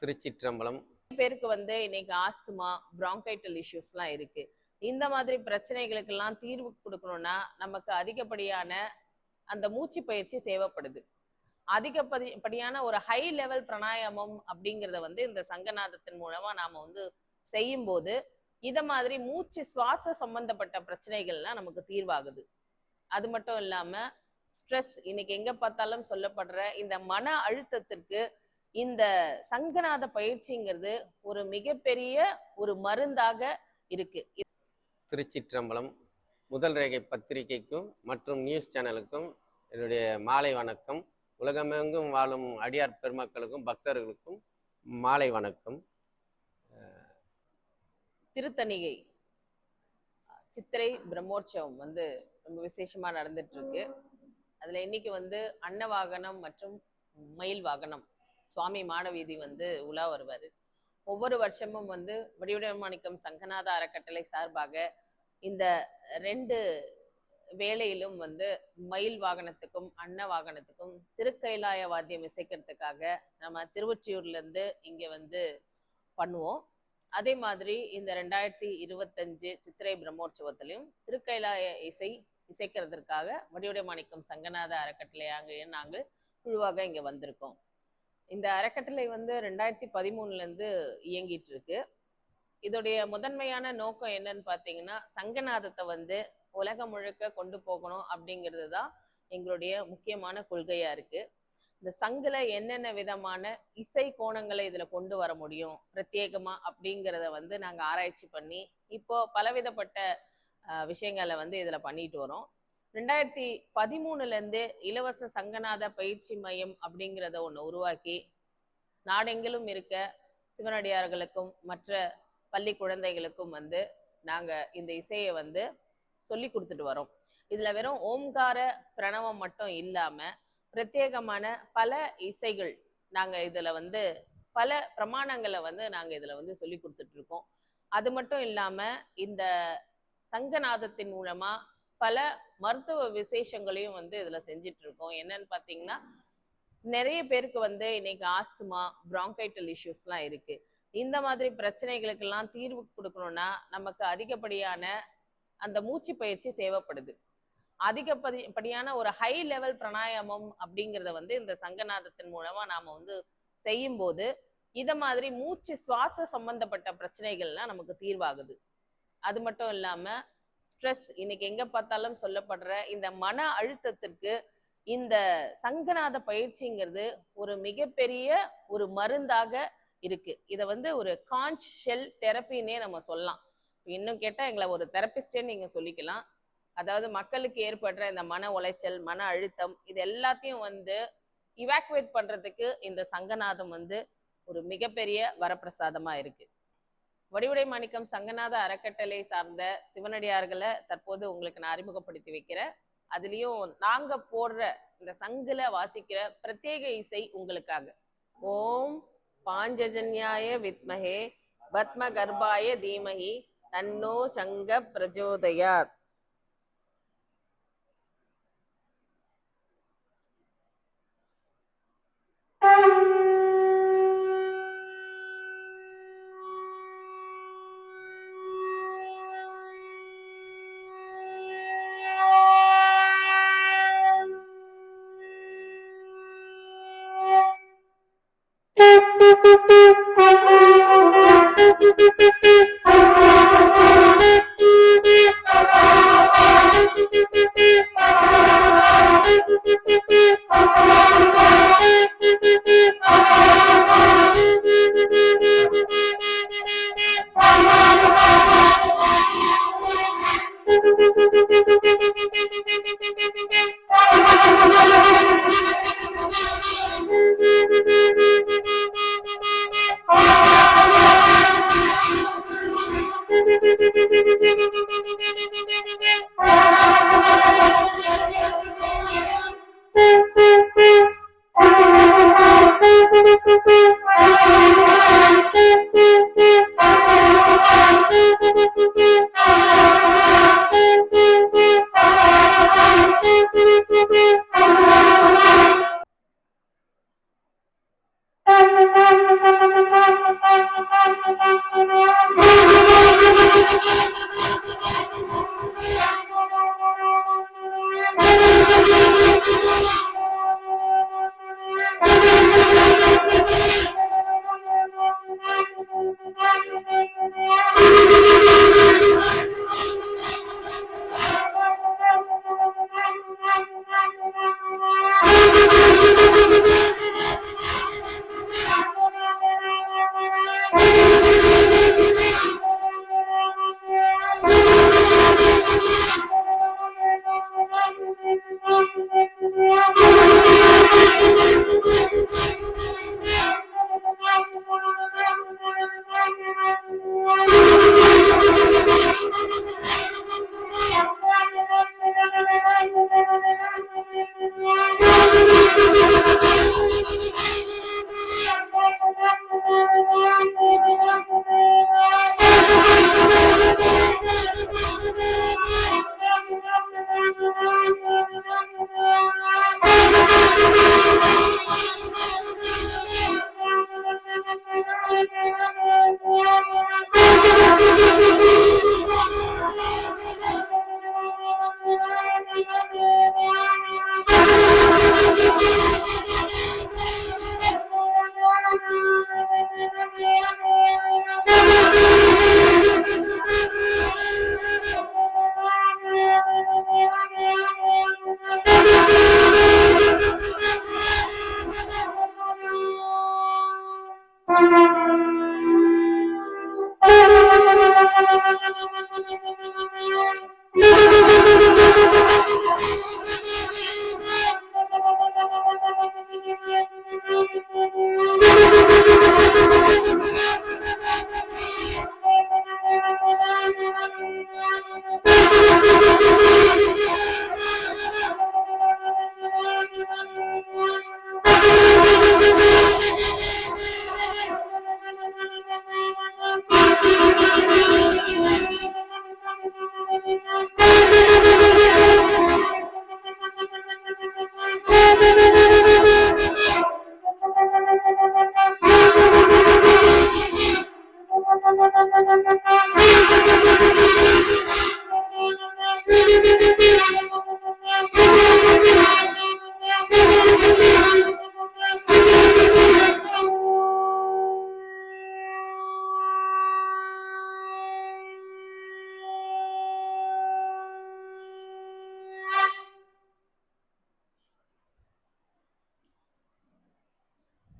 திருச்சிற்றம்பலம். பேருக்கு இன்னைக்கு ஆஸ்துமா, பிராங்கைட்டல் இஷ்யூஸ்லாம் இருக்கு. இந்த மாதிரி பிரச்சனைகளுக்கெல்லாம் தீர்வு கொடுக்கணும்னா நமக்கு அதிகப்படியான அந்த மூச்சு பயிற்சி தேவைப்படுது. அதிகப்படியான ஒரு ஹை லெவல் பிராணாயாமம் அப்படிங்கிறத இந்த சங்கநாதத்தின் மூலமா நாம செய்யும் போது இத மாதிரி மூச்சு சுவாச சம்பந்தப்பட்ட பிரச்சனைகள்லாம் நமக்கு தீர்வாகுது. அது மட்டும் இல்லாம ஸ்ட்ரெஸ், இன்னைக்கு எங்க பார்த்தாலும் சொல்லப்படுற இந்த மன அழுத்தத்திற்கு இந்த சங்கநாத பயிற்சிங்கிறது ஒரு மிகப்பெரிய ஒரு மருந்தாக இருக்கு. திருச்சிற்றம்பலம். முதல் ரேகை பத்திரிகைக்கும் மற்றும் நியூஸ் சேனலுக்கும் என்னுடைய மாலை வணக்கம். உலகமெங்கும் வாழும் அடியார் பெருமக்களுக்கும் பக்தர்களுக்கும் மாலை வணக்கம். திருத்தணிகை சித்திரை பிரம்மோற்சவம் ரொம்ப விசேஷமா நடந்துட்டு இருக்கு. அதுல இன்னைக்கு அன்னவாகனம் மற்றும் மயில் வாகனம் சுவாமி மாடவீதி உலா வருவாரு. ஒவ்வொரு வருஷமும் வடிவடமாணிக்கம் சங்கநாத அறக்கட்டளை சார்பாக இந்த 2 வேளையிலும் மயில் வாகனத்துக்கும் அன்ன வாகனத்துக்கும் திருக்கைலாய வாத்தியம் இசைக்கிறதுக்காக நம்ம திருவொற்றியூர்ல இருந்து இங்க பண்ணுவோம். அதே மாதிரி இந்த 2025 சித்திரை பிரம்மோற்சவத்திலையும் திருக்கைலாய இசைக்கிறதுக்காக வடிவடமாணிக்கம் சங்கநாத அறக்கட்டளையாக நாங்கள் குழுவாக இங்க வந்திருக்கோம். இந்த அறக்கட்டளை 2013 இருந்து இயங்கிட்டு இருக்கு. இதோடைய முதன்மையான நோக்கம் என்னன்னு பார்த்தீங்கன்னா, சங்கநாதத்தை உலகம் முழுக்க கொண்டு போகணும் அப்படிங்கிறது தான் எங்களுடைய முக்கியமான கொள்கையா இருக்கு. இந்த சங்குல என்னென்ன விதமான இசை கோணங்களை இதுல கொண்டு வர முடியும் பிரத்யேகமா அப்படிங்கிறத நாங்க ஆராய்ச்சி பண்ணி இப்போ பலவிதப்பட்ட விஷயங்களை இதுல பண்ணிட்டு வரோம். 2013 இருந்து இலவச சங்கநாத பயிற்சி மையம் அப்படிங்கிறத ஒன்று உருவாக்கி நாடெங்கிலும் இருக்க சிவனடியார்களுக்கும் மற்ற பள்ளி குழந்தைகளுக்கும் நாங்க இந்த இசையை சொல்லி கொடுத்துட்டு வரோம். இதுல வெறும் ஓம்கார பிரணவம் மட்டும் இல்லாம பிரத்யேகமான பல இசைகள் நாங்க இதுல பல பிரமாணங்களை நாங்க இதுல சொல்லி கொடுத்துட்டு இருக்கோம். அது மட்டும் இல்லாம இந்த சங்கநாதத்தின் மூலமா பல மருத்துவ விசேஷங்களையும் இதுல செஞ்சிட்டு இருக்கோம். என்னன்னு பாத்தீங்கன்னா, நிறைய பேருக்கு இன்னைக்கு ஆஸ்துமா, பிராங்கைட்டல் இஷ்யூஸ்லாம் இருக்கு. இந்த மாதிரி பிரச்சனைகளுக்கெல்லாம் தீர்வு கொடுக்கணும்னா நமக்கு அதிகப்படியான அந்த மூச்சு பயிற்சி தேவைப்படுது. அதிகப்படியான ஒரு ஹை லெவல் பிராணாயாமம் அப்படிங்கிறத இந்த சங்கநாதத்தின் மூலமா நாம செய்யும் போது இத மாதிரி மூச்சு சுவாச சம்பந்தப்பட்ட பிரச்சனைகள்லாம் நமக்கு தீர்வாகுது. அது மட்டும் இல்லாம ஸ்ட்ரெஸ், இன்னைக்கு எங்க பார்த்தாலும் சொல்லப்படுற இந்த மன அழுத்தத்திற்கு இந்த சங்கநாத பயிற்சிங்கிறது ஒரு மிகப்பெரிய ஒரு மருந்தாக இருக்கு. இதை ஒரு காஞ்ச் ஷெல் தெரப்பின்னே நம்ம சொல்லலாம். இன்னும் கேட்டா எங்களை ஒரு தெரபிஸ்டே நீங்க சொல்லிக்கலாம். அதாவது மக்களுக்கு ஏற்படுற இந்த மன உளைச்சல், மன அழுத்தம், இது எல்லாத்தையும் இவாக்குவேட் பண்றதுக்கு இந்த சங்கநாதம் ஒரு மிகப்பெரிய வரப்பிரசாதமா இருக்கு. வடிவடைமாணிக்கம் சங்கநாத அறக்கட்டளை சார்ந்த சிவனடியார்களை தற்போது உங்களுக்கு நான் அறிமுகப்படுத்தி வைக்கிறேன். அதுலயும் நாங்க போடுற இந்த சங்குல வாசிக்கிற பிரத்யேக இசை உங்களுக்காக. ஓம் பாஞ்சஜன்யாய வித்மஹே பத்ம கர்ப்பாய தீமஹி தன்னோ சங்க பிரஜோதயாத்.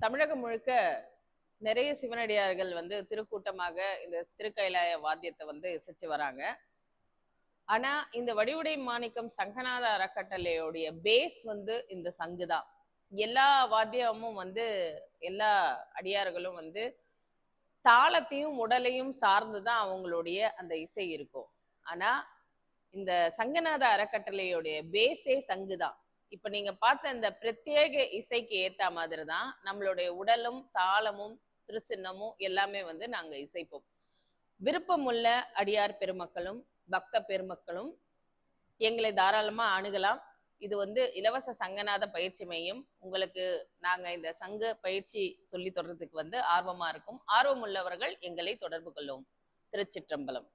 தமிழகம் முழுக்க நிறைய சிவனடியார்கள் வந்து திருக்கூட்டமாக இந்த திருக்கைலாய வாத்தியத்தை வந்து இசைச்சு வராங்க. ஆனா இந்த வடிவுடை மாணிக்கம் சங்கநாத அறக்கட்டளையோடைய பேஸ் வந்து இந்த சங்கு தான். எல்லா வாத்தியமும் வந்து எல்லா அடியார்களும் வந்து தாளத்தையும் உடலையும் சார்ந்துதான் அவங்களுடைய அந்த இசை இருக்கும். ஆனா இந்த சங்கநாத அறக்கட்டளையோடைய பேஸே சங்கு தான். இப்ப நீங்க பார்த்த இந்த பிரத்யேக இசைக்கு ஏத்த மாதிரி தான் நம்மளுடைய உடலும் தாளமும் திருச்சின்னமும் எல்லாமே வந்து நாங்க இசைப்போம். விருப்பமுள்ள அடியார் பெருமக்களும் பக்த பெருமக்களும் எங்களை தாராளமா அணுகலாம். இது வந்து இலவச சங்கநாத பயிற்சி மையம். உங்களுக்கு நாங்க இந்த சங்க பயிற்சி சொல்லி தொடர்றதுக்கு வந்து ஆர்வமா இருக்கும். ஆர்வம் உள்ளவர்கள் எங்களை தொடர்பு கொள்ளும். திருச்சிற்றம்பலம்.